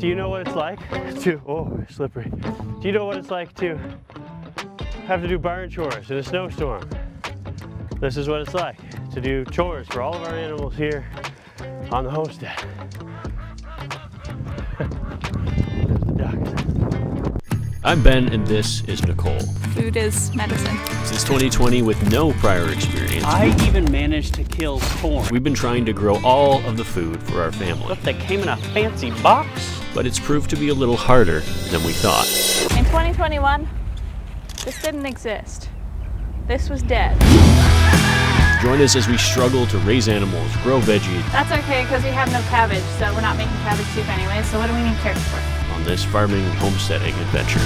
Do you know what it's like to, oh, slippery. Do you know what it's like to have to do barn chores in a snowstorm? This is what it's like to do chores for all of our animals here on the homestead. There's the ducks. I'm Ben, and this is Nicole. Food is medicine. Since 2020, with no prior experience, I even managed to kill corn. we've been trying to grow all of the food for our family. Look, they came in a fancy box. But it's proved to be a little harder than we thought. In 2021, this didn't exist. This was dead. Join us as we struggle to raise animals, grow veggies That's okay, because we have no cabbage, so we're not making cabbage soup anyway, so what do we need carrots for? on this farming and homesteading adventure.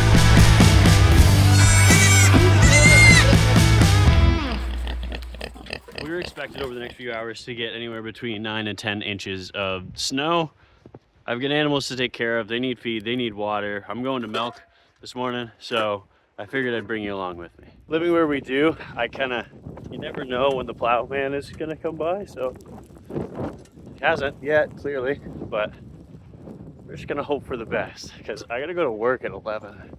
We were expected over the next few hours to get anywhere between 9 and 10 inches of snow. I've got animals to take care of. They need feed, they need water. I'm going to milk this morning, so I figured I'd bring you along with me. Living where we do, you never know when the plowman is gonna come by, so he hasn't yet, clearly, but we're just gonna hope for the best, because I gotta go to work at 11.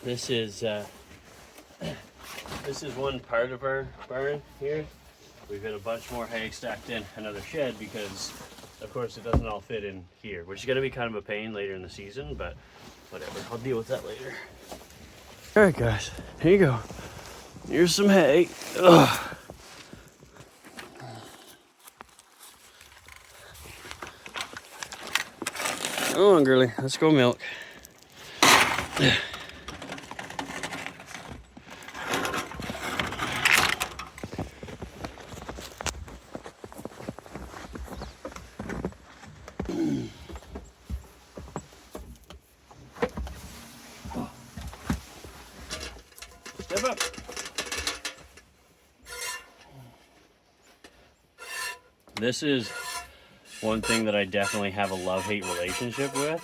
This is one part of our barn here. We've got a bunch more hay stacked in another shed because, of course, it doesn't all fit in here, which is going to be kind of a pain later in the season, but whatever. I'll deal with that later. All right, guys, here you go. Here's some hay. Ugh. Come on, girly, let's go milk. Step up. This is one thing that I definitely have a love-hate relationship with.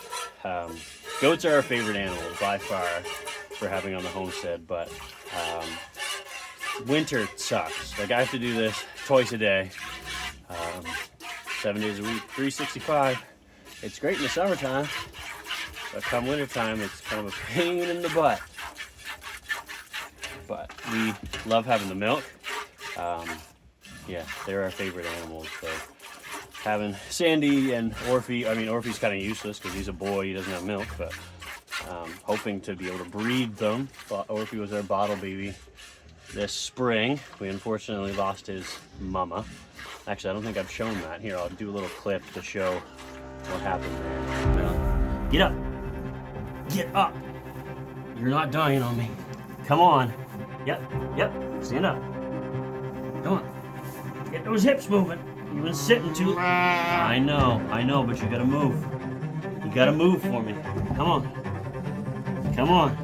Goats are our favorite animals by far for having on the homestead, but winter sucks. Like, I have to do this twice a day, 7 days a week, 365. It's great in the summertime, but come wintertime, it's kind of a pain in the butt. But we love having the milk. Yeah, they're our favorite animals. So having Sandy and Orphe, I mean, Orphe's kind of useless because he's a boy, he doesn't have milk, but hoping to be able to breed them. Orphe was our bottle baby this spring. We unfortunately lost his mama. Actually, I don't think I've shown that. Here, I'll do a little clip to show what happened there. Get up. Get up. You're not dying on me. Come on. Yep. Stand up. Come on. Get those hips moving. You've been sitting too. I know, but you gotta move. You gotta move for me. Come on,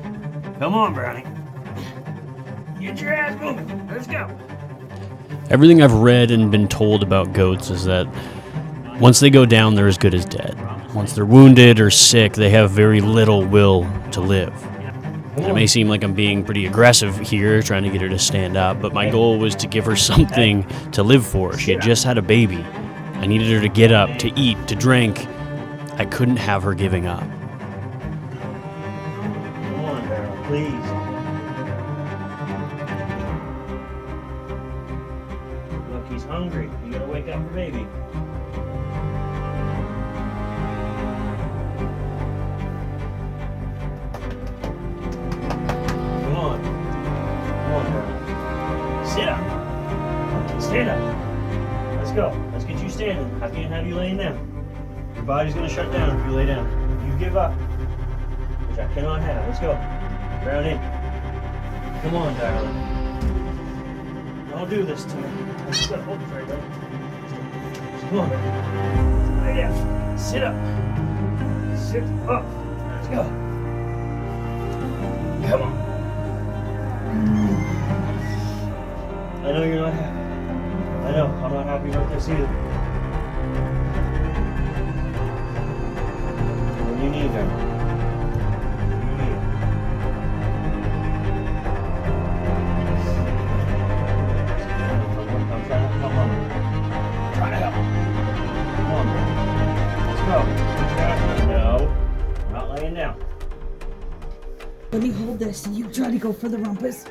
Brownie. Get your ass moving. Let's go. Everything I've read and been told about goats is that once they go down, they're as good as dead. Once they're wounded or sick, they have very little will to live. And it may seem like I'm being pretty aggressive here, trying to get her to stand up, but my goal was to give her something to live for. She had just had a baby. I needed her to get up, to eat, to drink. I couldn't have her giving up. Come on, Daryl, please. Look, he's hungry. You gotta wake up your baby. Sit up. Stand up. Let's go. Let's get you standing. I can't have you laying down. Your body's gonna shut down if you lay down. You give up, which I cannot have. Let's go. Brownie. Come on, darling. Don't do this to me. Let's go. Hold it right there. Come on. Lay down. Sit up. Sit up. Let's go. Come on. I know you're not happy. I know, I'm not happy about this either. What do you need, girl? What do you need? Let me hold this and you try to go for the rumpus.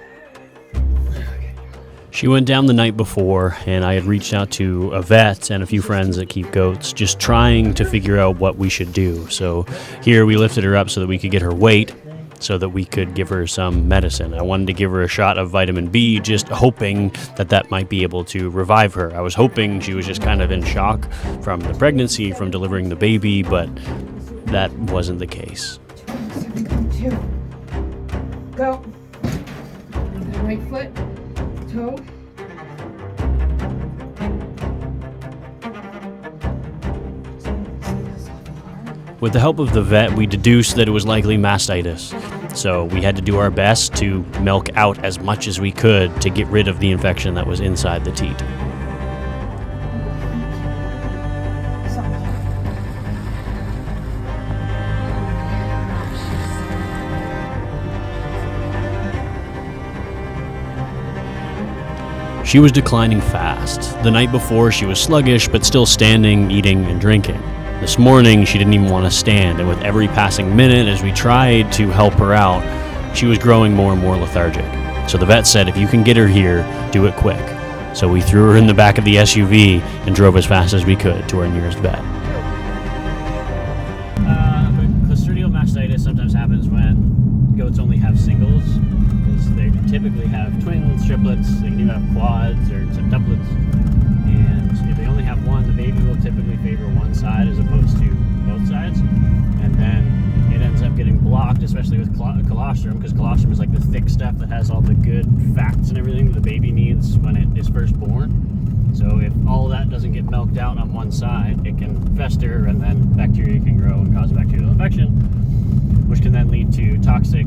She went down the night before, and I had reached out to a vet and a few friends that keep goats, just trying to figure out what we should do. So here we lifted her up so that we could get her weight, so that we could give her some medicine. I wanted to give her a shot of vitamin B, just hoping that that might be able to revive her. I was hoping she was just kind of in shock from the pregnancy, from delivering the baby, but that wasn't the case. Two. Go. Right foot. Toe. With the help of the vet, we deduced that it was likely mastitis. So we had to do our best to milk out as much as we could to get rid of the infection that was inside the teat. She was declining fast. The night before, she was sluggish, but still standing, eating, and drinking. This morning, she didn't even want to stand, and with every passing minute as we tried to help her out, she was growing more and more lethargic. So the vet said, if you can get her here, do it quick. So we threw her in the back of the SUV and drove as fast as we could to our nearest vet. Clostridial mastitis sometimes happens when goats only have singles, because they typically have twins, triplets, they can even have quads or septuplets. And if they only have one, the baby will typically favor one side as opposed to both sides. And then it ends up getting blocked, especially with colostrum, because colostrum is like the thick stuff that has all the good fats and everything that the baby needs when it is first born. So if all that doesn't get milked out on one side, it can fester, and then bacteria can grow and cause bacterial infection, which can then lead to toxic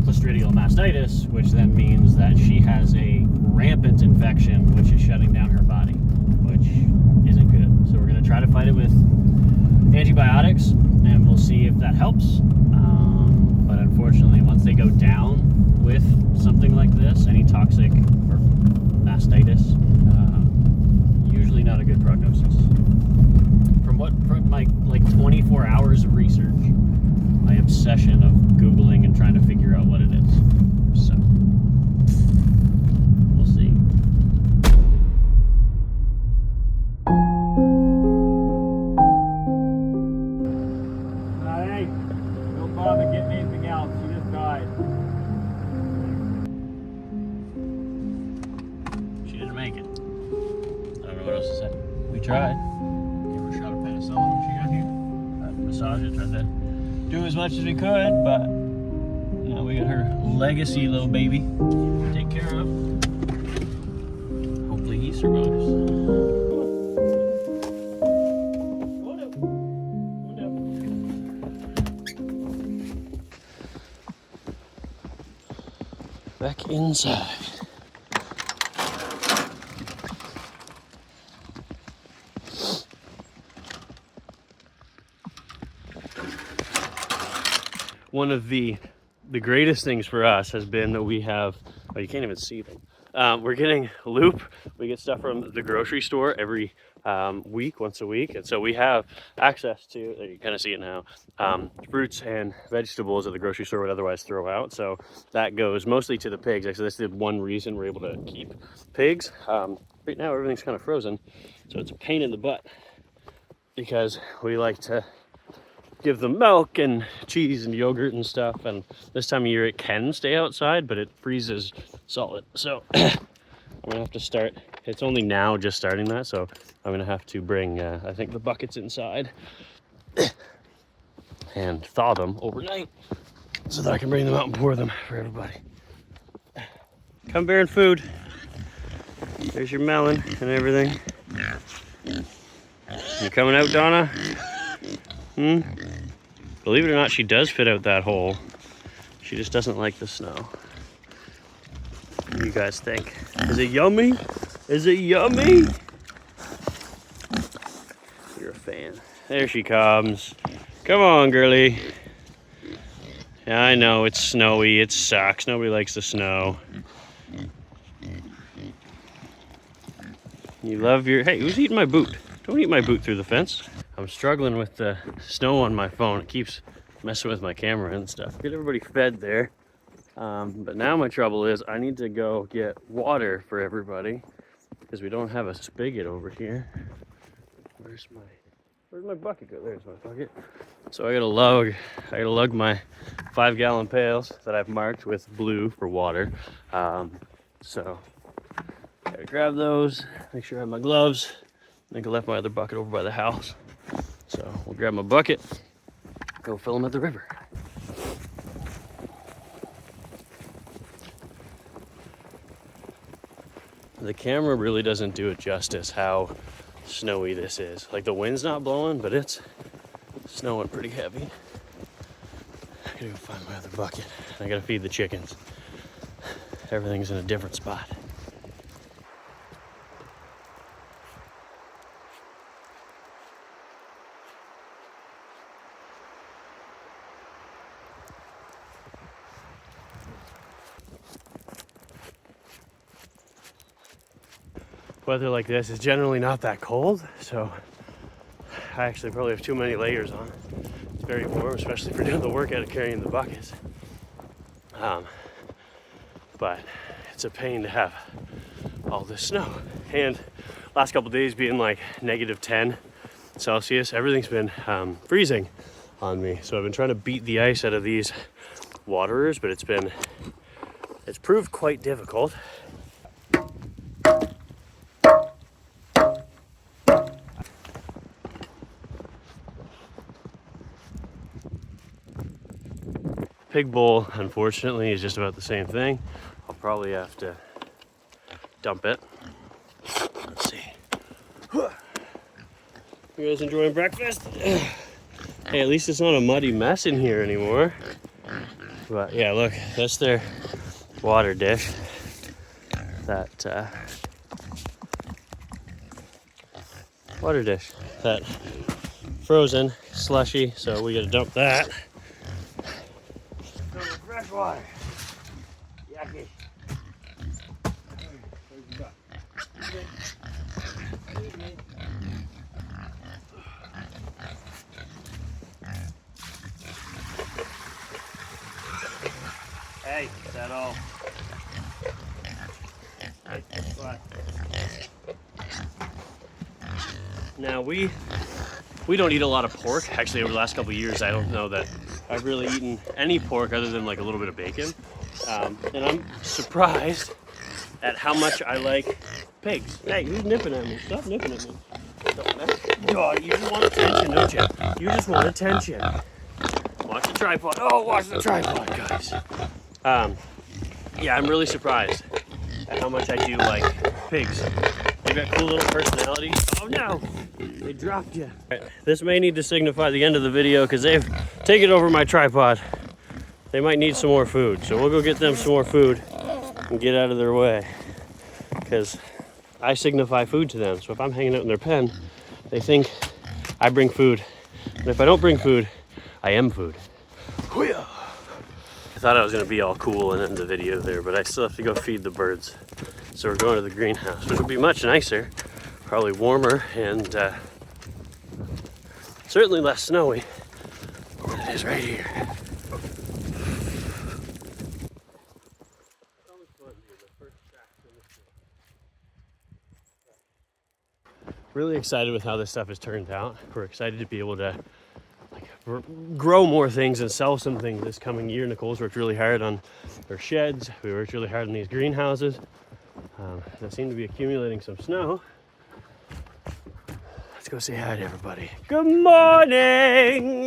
clostridial mastitis, which then means that she has a rampant infection, which is shutting down her body, which isn't good. So we're going to try to fight it with antibiotics, and we'll see if that helps. But unfortunately, once they go down with something like this, any toxic or mastitis, usually not a good prognosis. From my 24 hours of research, my obsession of Googling and trying to figure out what it is. So, we'll see. Hey, don't bother getting anything else. She just died. She didn't make it. I don't know what else to say. We tried. Gave her a shot of penicillin when she got here. Tried to massage it, tried to do as much as we could, but now we got her legacy little baby to take care of. Hopefully he survives. Back inside. One of the greatest things for us has been that we have, well, you can't even see them. We're getting loop. We get stuff from the grocery store every week, once a week. And so we have access to, you kind of see it now, fruits and vegetables that the grocery store would otherwise throw out. So that goes mostly to the pigs. Actually, that's the one reason we're able to keep pigs. Right now, everything's kind of frozen. So it's a pain in the butt because we like to give them milk and cheese and yogurt and stuff, and this time of year it can stay outside, but it freezes solid. So I'm gonna have to start, it's only now just starting that, so I'm gonna have to bring I think the buckets inside and thaw them overnight so that I can bring them out and pour them for everybody. Come bearing food. There's your melon and everything. You coming out, Donna? Believe it or not, she does fit out that hole. She just doesn't like the snow. What do you guys think? Is it yummy? Is it yummy? You're a fan. There she comes. Come on, girly. Yeah, I know, it's snowy. It sucks. Nobody likes the snow. You love your... Hey, who's eating my boot? Don't eat my boot through the fence. I'm struggling with the snow on my phone. It keeps messing with my camera and stuff. Get everybody fed there. But now my trouble is I need to go get water for everybody because we don't have a spigot over here. Where's my bucket go? There's my bucket. So I gotta lug my 5-gallon pails that I've marked with blue for water. So gotta grab those, make sure I have my gloves. I think I left my other bucket over by the house. So we'll grab my bucket, go fill them at the river. The camera really doesn't do it justice how snowy this is. Like the wind's not blowing, but it's snowing pretty heavy. I gotta go find my other bucket. I gotta feed the chickens. Everything's in a different spot. Weather like this is generally not that cold, so I actually probably have too many layers on. It's very warm, especially for doing the workout of carrying the buckets. But it's a pain to have all this snow. And last couple days being like -10 Celsius, everything's been freezing on me. So I've been trying to beat the ice out of these waterers, but it's proved quite difficult. Pig bowl, unfortunately, is just about the same thing. I'll probably have to dump it. Let's see. You guys enjoying breakfast? Hey, at least it's not a muddy mess in here anymore. But yeah, look, that's their water dish. That water dish. That frozen, slushy, so we gotta dump that. Fresh water. Yucky. Hey, is that all? Hey, what? Now we don't eat a lot of pork. Actually, over the last couple of years, I don't know that I've really eaten any pork other than like a little bit of bacon. And I'm surprised at how much I like pigs. Hey, who's nipping at me? Stop nipping at me. Oh, you just want attention, don't you? You just want attention. Watch the tripod. Oh, watch the tripod, guys. Yeah, I'm really surprised at how much I do like pigs. They've got cool little personalities. Oh no, they dropped you. Right, this may need to signify the end of the video because they've taken over my tripod. They might need some more food, so we'll go get them some more food and get out of their way because I signify food to them. So if I'm hanging out in their pen, they think I bring food. And if I don't bring food, I am food. I thought I was gonna be all cool and end the video there, but I still have to go feed the birds. So we're going to the greenhouse, which will be much nicer, probably warmer, and certainly less snowy than it is right here. Really excited with how this stuff has turned out. We're excited to be able to grow more things and sell some things this coming year. Nicole's worked really hard on her sheds. We worked really hard on these greenhouses. They seem to be accumulating some snow. Let's go say hi to everybody. Good morning!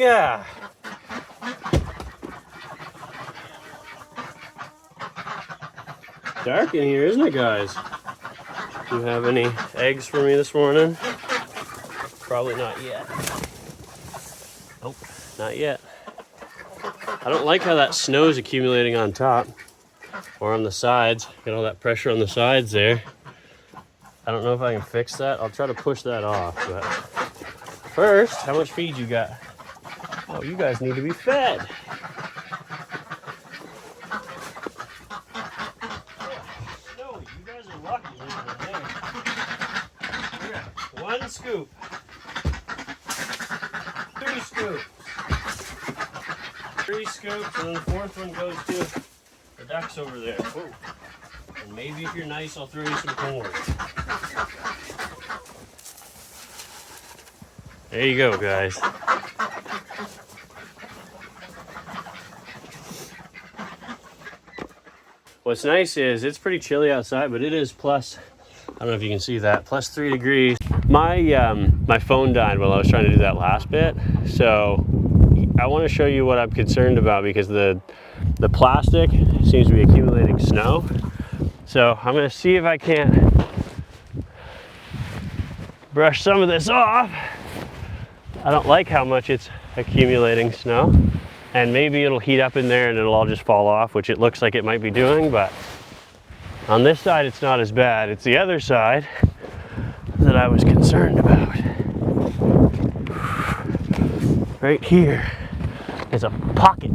Dark in here, isn't it, guys? Do you have any eggs for me this morning? Probably not yet. Nope, not yet. I don't like how that snow is accumulating on top or on the sides. Get all that pressure on the sides there. I don't know if I can fix that. I'll try to push that off, but first, how much feed you got? Oh, you guys need to be fed. No, you guys are lucky living in there. One scoop. 2 scoops. 3 scoops, and then the 4th one goes to the ducks over there. Ooh. And maybe if you're nice, I'll throw you some corn. There you go, guys. What's nice is it's pretty chilly outside, but it is plus, I don't know if you can see that, plus 3 degrees. My phone died while I was trying to do that last bit, so I want to show you what I'm concerned about because the plastic seems to be accumulating snow. So I'm going to see if I can't brush some of this off. I don't like how much it's accumulating snow, and maybe it'll heat up in there and it'll all just fall off, which it looks like it might be doing, but on this side it's not as bad. It's the other side that I was concerned about. Right here is a pocket.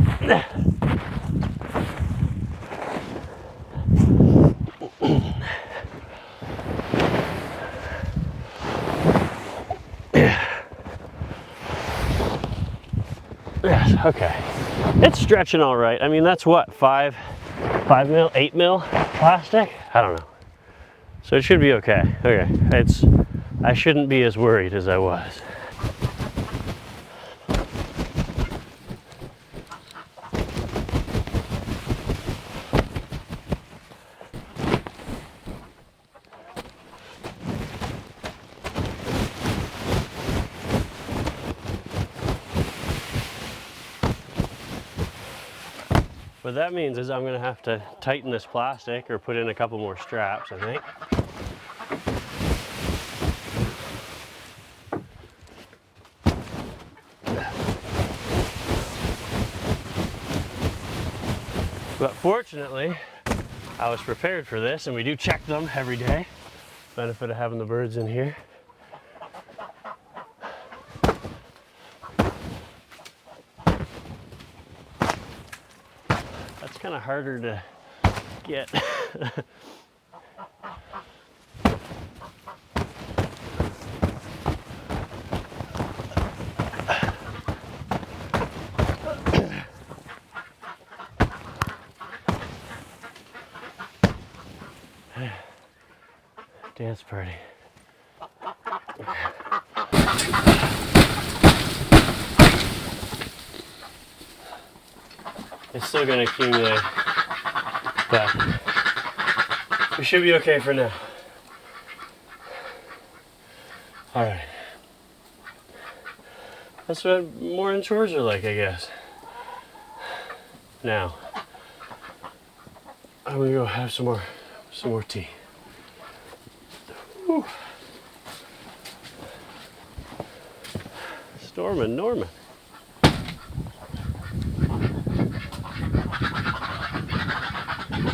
Yes, okay. It's stretching all right. I mean, that's what, 5 mil, 8 mil plastic? I don't know. So it should be okay. Okay, I shouldn't be as worried as I was. What that means is I'm gonna have to tighten this plastic or put in a couple more straps, I think. But fortunately, I was prepared for this, and we do check them every day. Benefit of having the birds in here. That's kind of harder to get. Dance party. It's still going to accumulate, but we should be okay for now. All right. That's what morning chores are like, I guess. Now, I'm going to go have some more tea. Whew. Storming Norman.